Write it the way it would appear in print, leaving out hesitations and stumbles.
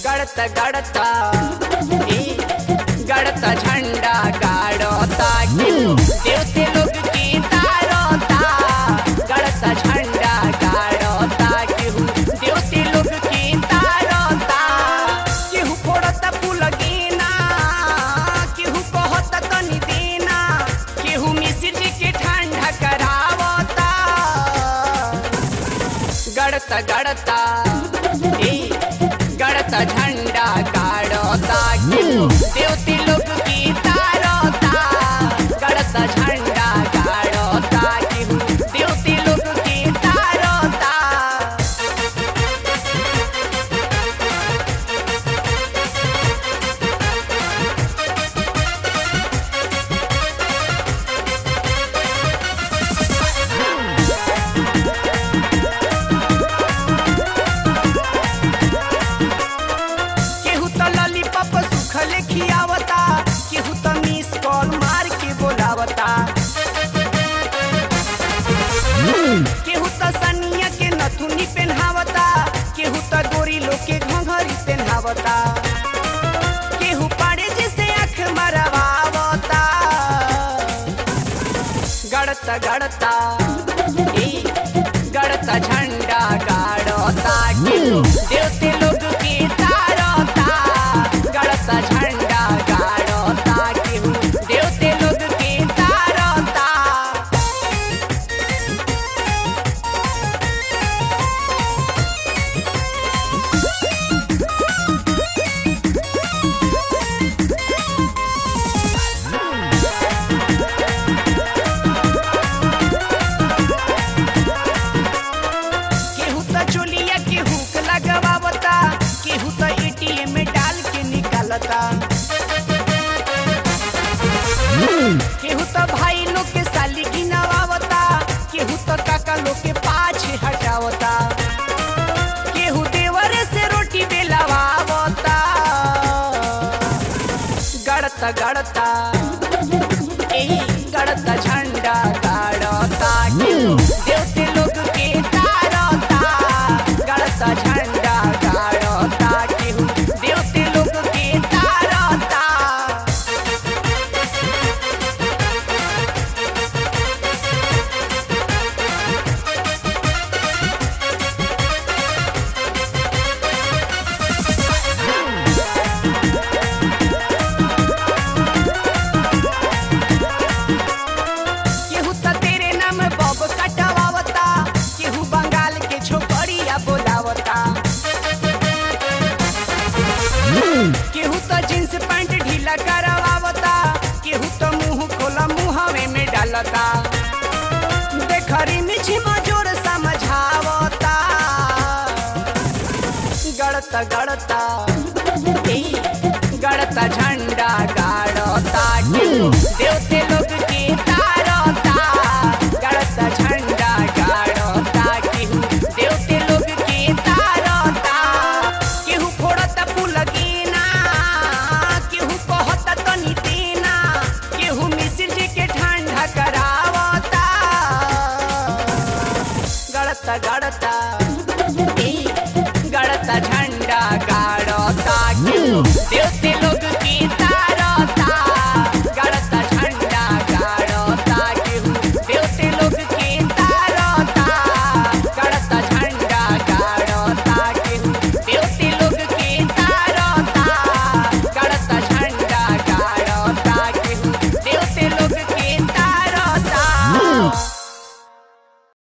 गड़ता गड़ता झंडा गाड़ता देवते लोग की तारता गड़ता झंडा गाड़ता केहू देवते लोग की तारता केहू फोड़ता फूलगीना केहू कहता तनी देना केहू मिश्री के ठंडा करावता गड़ता गड़ता गड़ता झंडा गाड़ता देवती लोग की तारता गड़ता झंडा गाड़ता देवती लोग की तारता। खियावता केहू तो मिस कॉल मार के बोलावता केहू तो सनिया के नथुनी पहनावता केहू तो गोरी लोग के घंघरी पहनावता केहू पाड़े जैसे आँख मरवावता गड़ता गड़ता गड़ता झंडा गाड़ता देवते लोग की तारता गड़ता झंडा गाड़ता केहू देवते लोग की तारता। केहू तो चोलिया के हुक लगवावता केहू तो एटीएम में डाल के निकालता केहू तो भाई लोग के साली गिनवावता केहू तो काका लोग के पाछे हटावता केहू देवरे से रोटी बेलावावता गड़ता गड़ता गड़ता झंडा गाड़ता देवते लोग के तारता गड़ता झंडा गाड़ता केहू देवते लोग के तारता। केहू तो तेरे नाम बब कटवावता केहू बंगाल के छोकरिया बोलावता केहू तो जींस पैंट ढीला करवावता केहू तो मुंह खोला मुहवे में डालता देखरी मिठी मजोर समझावता गड़ता गड़ता गड़ता झंडा